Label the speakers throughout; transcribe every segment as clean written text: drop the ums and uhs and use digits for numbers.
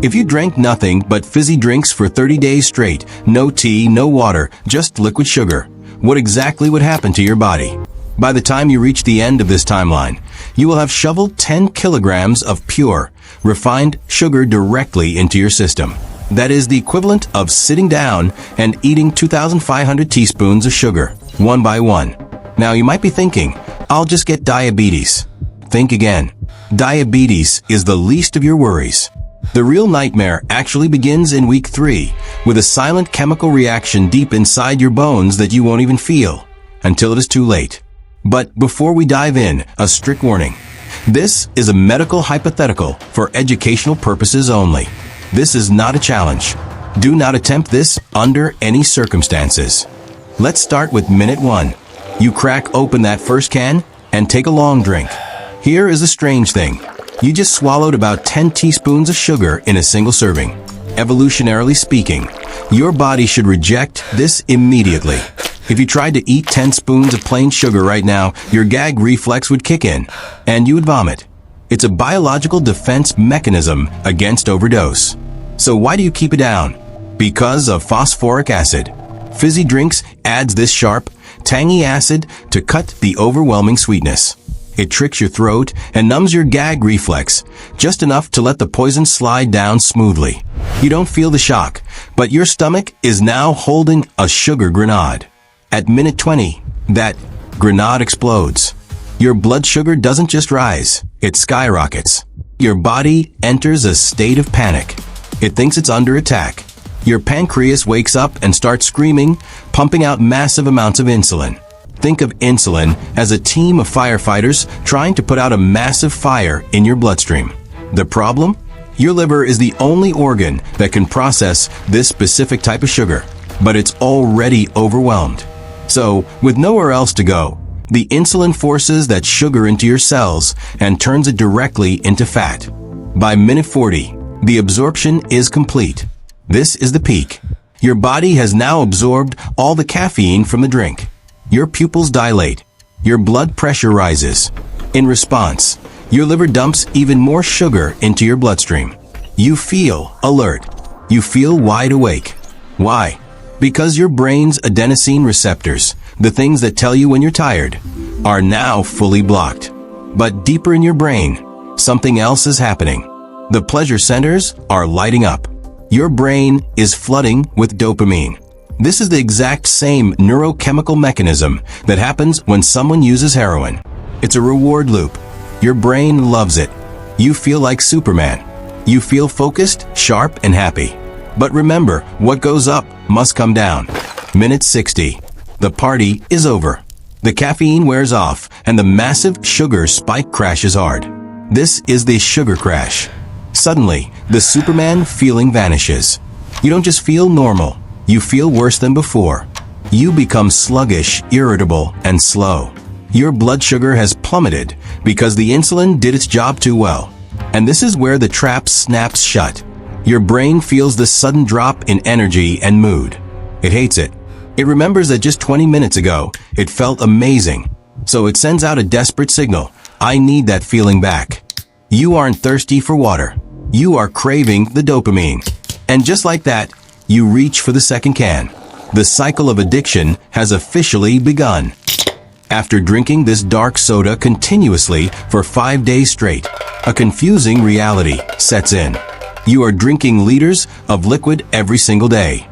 Speaker 1: If you drank nothing but fizzy drinks for 30 days straight, no tea, no water, just liquid sugar, what exactly would happen to your body? By the time you reach the end of this timeline, you will have shoveled 10 kilograms of pure, refined sugar directly into your system. That is the equivalent of sitting down and eating 2,500 teaspoons of sugar, one by one. Now you might be thinking, I'll just get diabetes. Think again. Diabetes is the least of your worries. The real nightmare actually begins in week 3, with a silent chemical reaction deep inside your bones that you won't even feel, until it is too late. But before we dive in, a strict warning. This is a medical hypothetical for educational purposes only. This is not a challenge. Do not attempt this under any circumstances. Let's start with minute 1. You crack open that first can and take a long drink. Here is a strange thing. You just swallowed about 10 teaspoons of sugar in a single serving. Evolutionarily speaking, your body should reject this immediately. If you tried to eat 10 spoons of plain sugar right now, your gag reflex would kick in, and you would vomit. It's a biological defense mechanism against overdose. So why do you keep it down? Because of phosphoric acid. Fizzy drinks adds this sharp, tangy acid to cut the overwhelming sweetness. It tricks your throat and numbs your gag reflex, just enough to let the poison slide down smoothly. You don't feel the shock, but your stomach is now holding a sugar grenade. At minute 20, that grenade explodes. Your blood sugar doesn't just rise, it skyrockets. Your body enters a state of panic. It thinks it's under attack. Your pancreas wakes up and starts screaming, pumping out massive amounts of insulin. Think of insulin as a team of firefighters trying to put out a massive fire in your bloodstream. The problem? Your liver is the only organ that can process this specific type of sugar, but it's already overwhelmed. So, with nowhere else to go, the insulin forces that sugar into your cells and turns it directly into fat. By minute 40, the absorption is complete. This is the peak. Your body has now absorbed all the caffeine from the drink. Your pupils dilate. Your blood pressure rises. In response, your liver dumps even more sugar into your bloodstream. You feel alert. You feel wide awake. Why? Because your brain's adenosine receptors, the things that tell you when you're tired, are now fully blocked. But deeper in your brain, something else is happening. The pleasure centers are lighting up. Your brain is flooding with dopamine. This is the exact same neurochemical mechanism that happens when someone uses heroin. It's a reward loop. Your brain loves it. You feel like Superman. You feel focused, sharp, and happy. But remember, what goes up must come down. Minute 60. The party is over. The caffeine wears off, and the massive sugar spike crashes hard. This is the sugar crash. Suddenly, the Superman feeling vanishes. You don't just feel normal. You feel worse than before. You become sluggish, irritable, and slow. Your blood sugar has plummeted because the insulin did its job too well. And this is where the trap snaps shut. Your brain feels the sudden drop in energy and mood. It hates it. It remembers that just 20 minutes ago, it felt amazing. So it sends out a desperate signal. I need that feeling back. You aren't thirsty for water. You are craving the dopamine. And just like that, you reach for the second can. The cycle of addiction has officially begun. After drinking this dark soda continuously for 5 days straight, a confusing reality sets in. You are drinking liters of liquid every single day.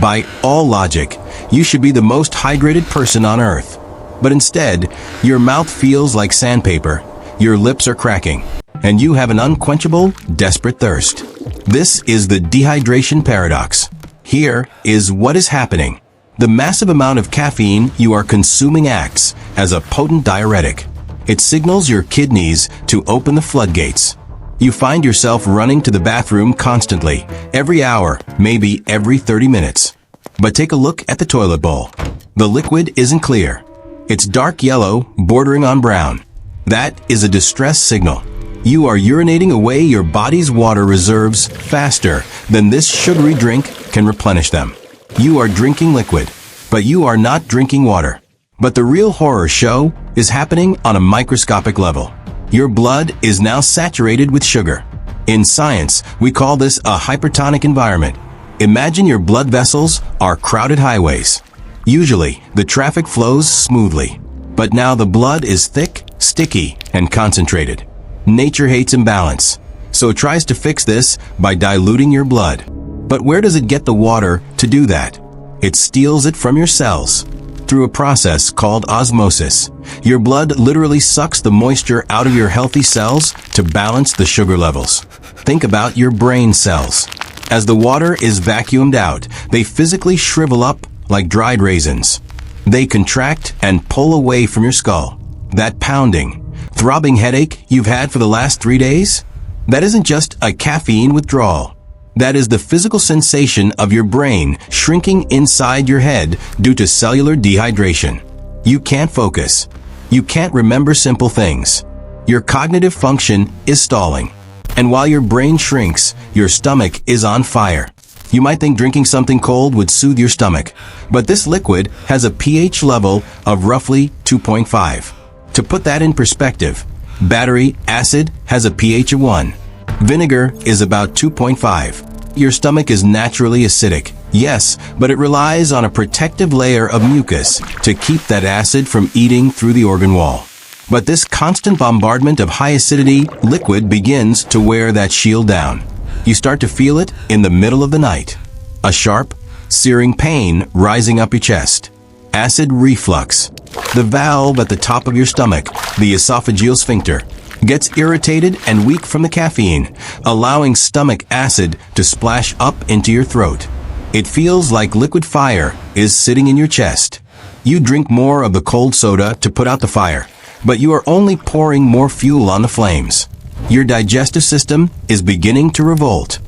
Speaker 1: By all logic, you should be the most hydrated person on earth. But instead, your mouth feels like sandpaper, your lips are cracking, and you have an unquenchable, desperate thirst. This is the dehydration paradox. Here is what is happening. The massive amount of caffeine you are consuming acts as a potent diuretic. It signals your kidneys to open the floodgates. You find yourself running to the bathroom constantly, every hour, maybe every 30 minutes. But take a look at the toilet bowl. The liquid isn't clear. It's dark yellow, bordering on brown. That is a distress signal. You are urinating away your body's water reserves faster than this sugary drink can replenish them. You are drinking liquid, but you are not drinking water. But the real horror show is happening on a microscopic level. Your blood is now saturated with sugar. In science, we call this a hypertonic environment. Imagine your blood vessels are crowded highways. Usually, the traffic flows smoothly. But now the blood is thick, sticky, and concentrated. Nature hates imbalance, so it tries to fix this by diluting your blood. But where does it get the water to do that? It steals it from your cells. Through a process called osmosis, your blood literally sucks the moisture out of your healthy cells to balance the sugar levels. Think about your brain cells. As the water is vacuumed out, they physically shrivel up like dried raisins. They contract and pull away from your skull. That pounding, throbbing headache you've had for the last 3 days? That isn't just a caffeine withdrawal. That is the physical sensation of your brain shrinking inside your head due to cellular dehydration. You can't focus. You can't remember simple things. Your cognitive function is stalling. And while your brain shrinks, your stomach is on fire. You might think drinking something cold would soothe your stomach, but this liquid has a pH level of roughly 2.5. To put that in perspective, battery acid has a pH of 1. Vinegar is about 2.5. Your stomach is naturally acidic, yes, but it relies on a protective layer of mucus to keep that acid from eating through the organ wall. But this constant bombardment of high acidity liquid begins to wear that shield down. You start to feel it in the middle of the night. A sharp, searing pain rising up your chest. Acid reflux. The valve at the top of your stomach, the esophageal sphincter, gets irritated and weak from the caffeine, allowing stomach acid to splash up into your throat. It feels like liquid fire is sitting in your chest. You drink more of the cold soda to put out the fire, but you are only pouring more fuel on the flames. Your digestive system is beginning to revolt.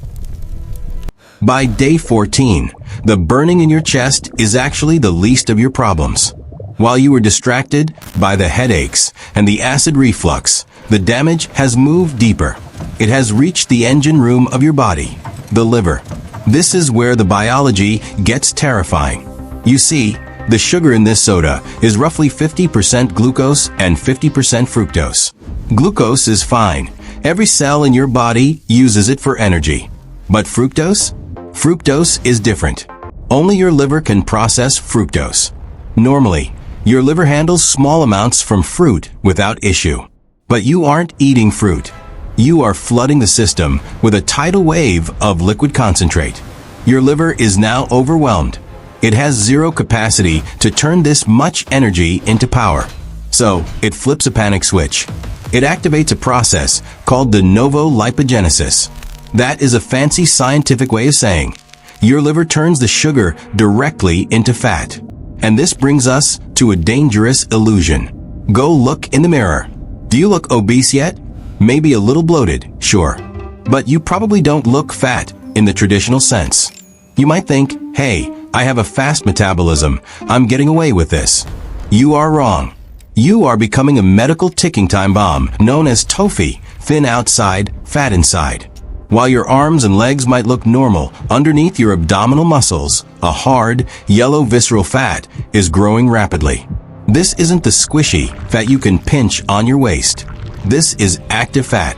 Speaker 1: By day 14, the burning in your chest is actually the least of your problems. While you were distracted by the headaches and the acid reflux, the damage has moved deeper. It has reached the engine room of your body, the liver. This is where the biology gets terrifying. You see, the sugar in this soda is roughly 50% glucose and 50% fructose. Glucose is fine. Every cell in your body uses it for energy. But fructose? Fructose is different. Only your liver can process fructose. Normally, your liver handles small amounts from fruit without issue. But you aren't eating fruit. You are flooding the system with a tidal wave of liquid concentrate. Your liver is now overwhelmed. It has zero capacity to turn this much energy into power. So, it flips a panic switch. It activates a process called the Novo lipogenesis. That is a fancy scientific way of saying your liver turns the sugar directly into fat. And this brings us to a dangerous illusion. Go look in the mirror. Do you look obese yet? Maybe a little bloated, sure. But you probably don't look fat in the traditional sense. You might think, hey, I have a fast metabolism. I'm getting away with this. You are wrong. You are becoming a medical ticking time bomb known as TOFI, thin outside, fat inside. While your arms and legs might look normal, underneath your abdominal muscles, a hard, yellow visceral fat is growing rapidly. This isn't the squishy fat you can pinch on your waist. This is active fat.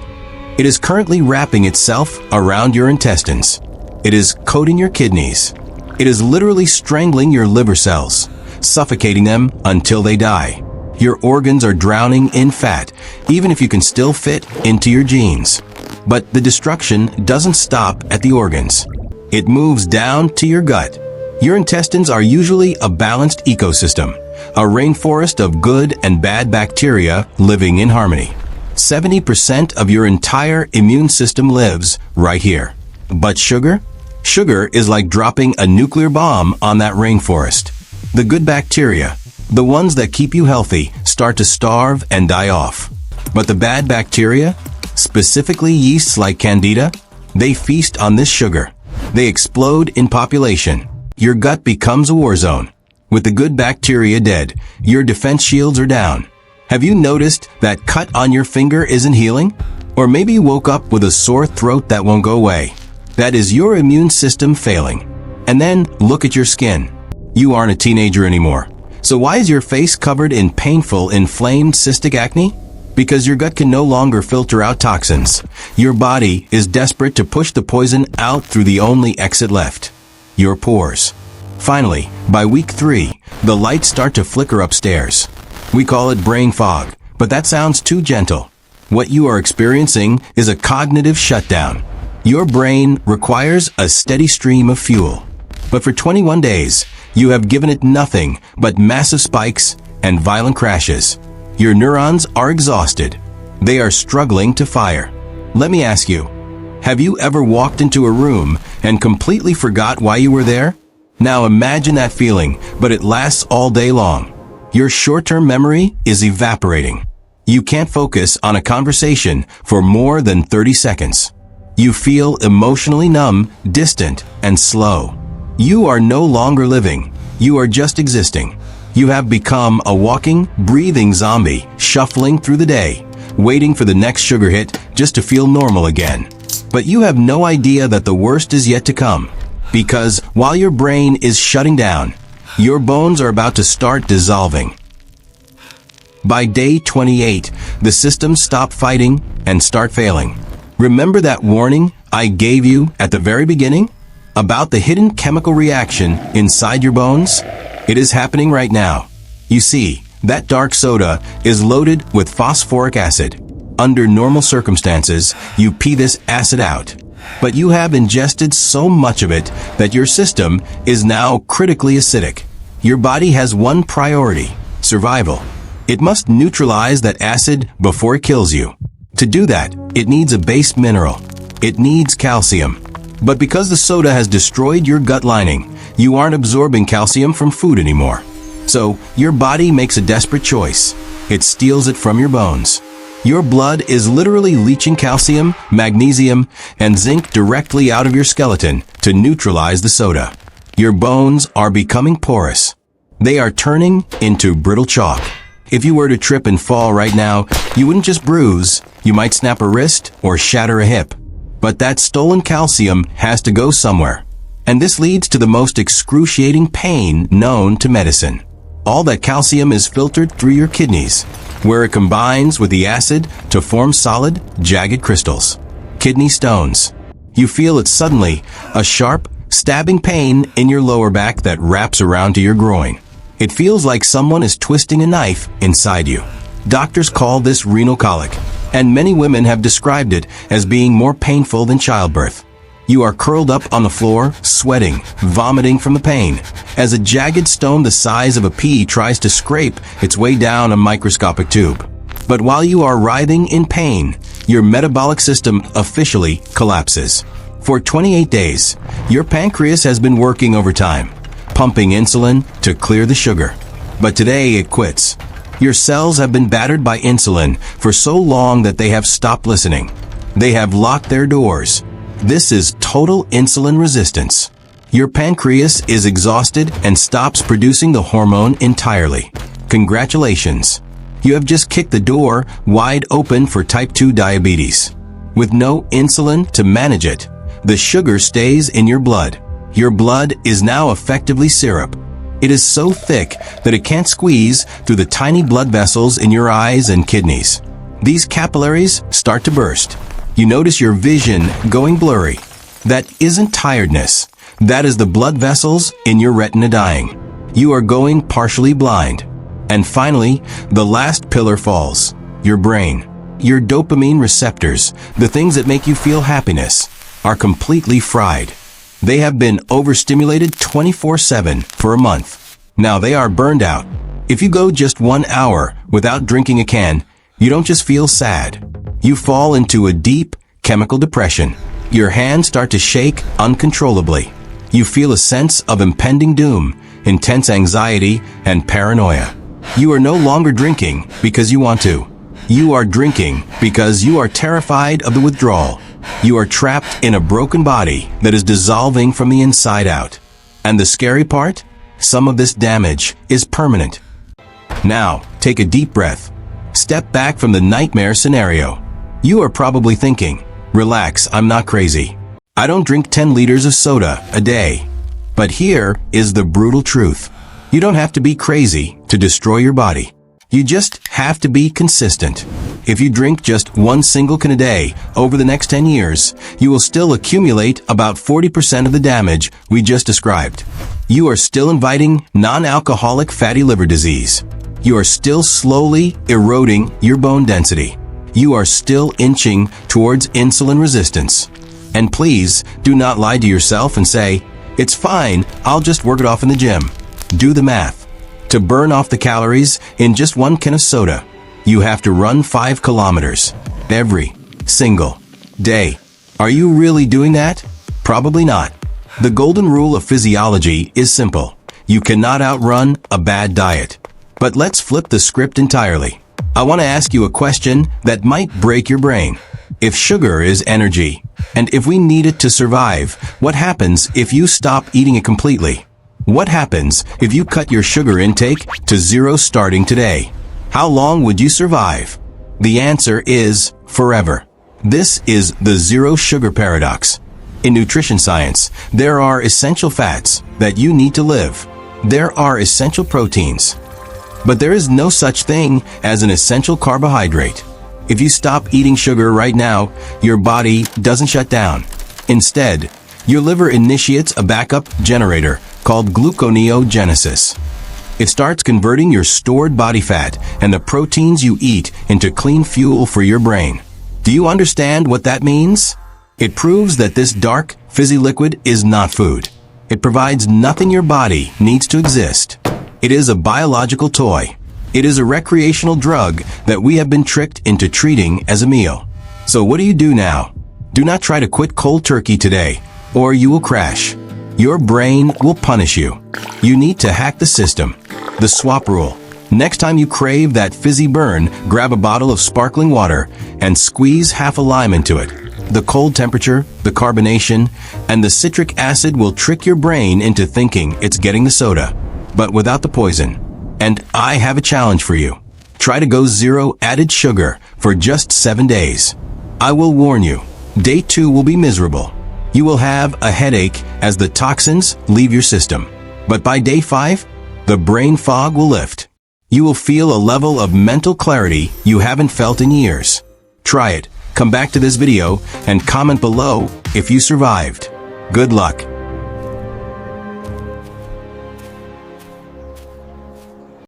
Speaker 1: It is currently wrapping itself around your intestines. It is coating your kidneys. It is literally strangling your liver cells, suffocating them until they die. Your organs are drowning in fat, even if you can still fit into your jeans. But the destruction doesn't stop at the organs. It moves down to your gut. Your intestines are usually a balanced ecosystem, a rainforest of good and bad bacteria living in harmony. 70% of your entire immune system lives right here. But sugar? Sugar is like dropping a nuclear bomb on that rainforest. The good bacteria, the ones that keep you healthy, start to starve and die off. But the bad bacteria, specifically yeasts like Candida, they feast on this sugar. They explode in population. Your gut becomes a war zone. With the good bacteria dead, your defense shields are down. Have you noticed that cut on your finger isn't healing? Or maybe you woke up with a sore throat that won't go away. That is your immune system failing. And then look at your skin. You aren't a teenager anymore. So why is your face covered in painful, inflamed cystic acne? because your gut can no longer filter out toxins. Your body is desperate to push the poison out through the only exit left: your pores. Finally, by week 3, the lights start to flicker upstairs. We call it brain fog, but that sounds too gentle. What you are experiencing is a cognitive shutdown. Your brain requires a steady stream of fuel. But for 21 days, you have given it nothing but massive spikes and violent crashes. Your neurons are exhausted. They are struggling to fire. Let me ask you, have you ever walked into a room and completely forgot why you were there? Now imagine that feeling, but it lasts all day long. Your short-term memory is evaporating. You can't focus on a conversation for more than 30 seconds. You feel emotionally numb, distant, and slow. You are no longer living. You are just existing. You have become a walking, breathing zombie, shuffling through the day, waiting for the next sugar hit just to feel normal again. But you have no idea that the worst is yet to come. Because while your brain is shutting down, your bones are about to start dissolving. By day 28, the systems stop fighting and start failing. Remember that warning I gave you at the very beginning? About the hidden chemical reaction inside your bones? It is happening right now. You see, that dark soda is loaded with phosphoric acid. Under normal circumstances, you pee this acid out. But you have ingested so much of it that your system is now critically acidic. Your body has one priority: survival. It must neutralize that acid before it kills you. To do that, it needs a base mineral. It needs calcium. But because the soda has destroyed your gut lining, you aren't absorbing calcium from food anymore. So, your body makes a desperate choice. It steals it from your bones. Your blood is literally leaching calcium, magnesium, and zinc directly out of your skeleton to neutralize the soda. Your bones are becoming porous. They are turning into brittle chalk. If you were to trip and fall right now, you wouldn't just bruise, you might snap a wrist or shatter a hip. But that stolen calcium has to go somewhere. And this leads to the most excruciating pain known to medicine. All that calcium is filtered through your kidneys, where it combines with the acid to form solid, jagged crystals. Kidney stones. You feel it suddenly, a sharp, stabbing pain in your lower back that wraps around to your groin. It feels like someone is twisting a knife inside you. Doctors call this renal colic, and many women have described it as being more painful than childbirth. You are curled up on the floor, sweating, vomiting from the pain, as a jagged stone the size of a pea tries to scrape its way down a microscopic tube. But while you are writhing in pain, your metabolic system officially collapses. For 28 days, your pancreas has been working overtime, pumping insulin to clear the sugar. But today it quits. Your cells have been battered by insulin for so long that they have stopped listening. They have locked their doors. This is total insulin resistance. Your pancreas is exhausted and stops producing the hormone entirely. Congratulations. You have just kicked the door wide open for type 2 diabetes. With no insulin to manage it, the sugar stays in your blood. Your blood is now effectively syrup. It is so thick that it can't squeeze through the tiny blood vessels in your eyes and kidneys. These capillaries start to burst. You notice your vision going blurry. That isn't tiredness. That is the blood vessels in your retina dying. You are going partially blind. And finally, the last pillar falls. Your brain. Your dopamine receptors, the things that make you feel happiness, are completely fried. They have been overstimulated 24/7 for a month. Now they are burned out. If you go just 1 hour without drinking a can, you don't just feel sad. You fall into a deep chemical depression. Your hands start to shake uncontrollably. You feel a sense of impending doom, intense anxiety, and paranoia. You are no longer drinking because you want to. You are drinking because you are terrified of the withdrawal. You are trapped in a broken body that is dissolving from the inside out. And the scary part? Some of this damage is permanent. Now, take a deep breath. Step back from the nightmare scenario. You are probably thinking, relax, I'm not crazy. I don't drink 10 liters of soda a day. But here is the brutal truth. You don't have to be crazy to destroy your body. You just have to be consistent. If you drink just one single can a day over the next 10 years, you will still accumulate about 40% of the damage we just described. You are still inviting non-alcoholic fatty liver disease. You are still slowly eroding your bone density. You are still inching towards insulin resistance. And please do not lie to yourself and say, "It's fine, I'll just work it off in the gym." Do the math. To burn off the calories in just one can of soda, you have to run 5 kilometers every single day. Are you really doing that? Probably not. The golden rule of physiology is simple. You cannot outrun a bad diet. But let's flip the script entirely. I want to ask you a question that might break your brain. If sugar is energy, and if we need it to survive, what happens if you stop eating it completely? What happens if you cut your sugar intake to 0 starting today? How long would you survive? The answer is forever. This is the zero sugar paradox. In nutrition science, there are essential fats that you need to live. There are essential proteins. But there is no such thing as an essential carbohydrate. If you stop eating sugar right now, your body doesn't shut down. Instead, your liver initiates a backup generator called gluconeogenesis. It starts converting your stored body fat and the proteins you eat into clean fuel for your brain. Do you understand what that means? It proves that this dark, fizzy liquid is not food. It provides nothing your body needs to exist. It is a biological toy. It is a recreational drug that we have been tricked into treating as a meal. So what do you do now? Do not try to quit cold turkey today, or you will crash. Your brain will punish you. You need to hack the system. The swap rule. Next time you crave that fizzy burn, grab a bottle of sparkling water and squeeze half a lime into it. The cold temperature, the carbonation, and the citric acid will trick your brain into thinking it's getting the soda, but without the poison. And I have a challenge for you. Try to go 0 added sugar for just 7 days. I will warn you, day 2 will be miserable. You will have a headache as the toxins leave your system. But by day 5, the brain fog will lift. You will feel a level of mental clarity you haven't felt in years. Try it. Come back to this video and comment below if you survived. Good luck.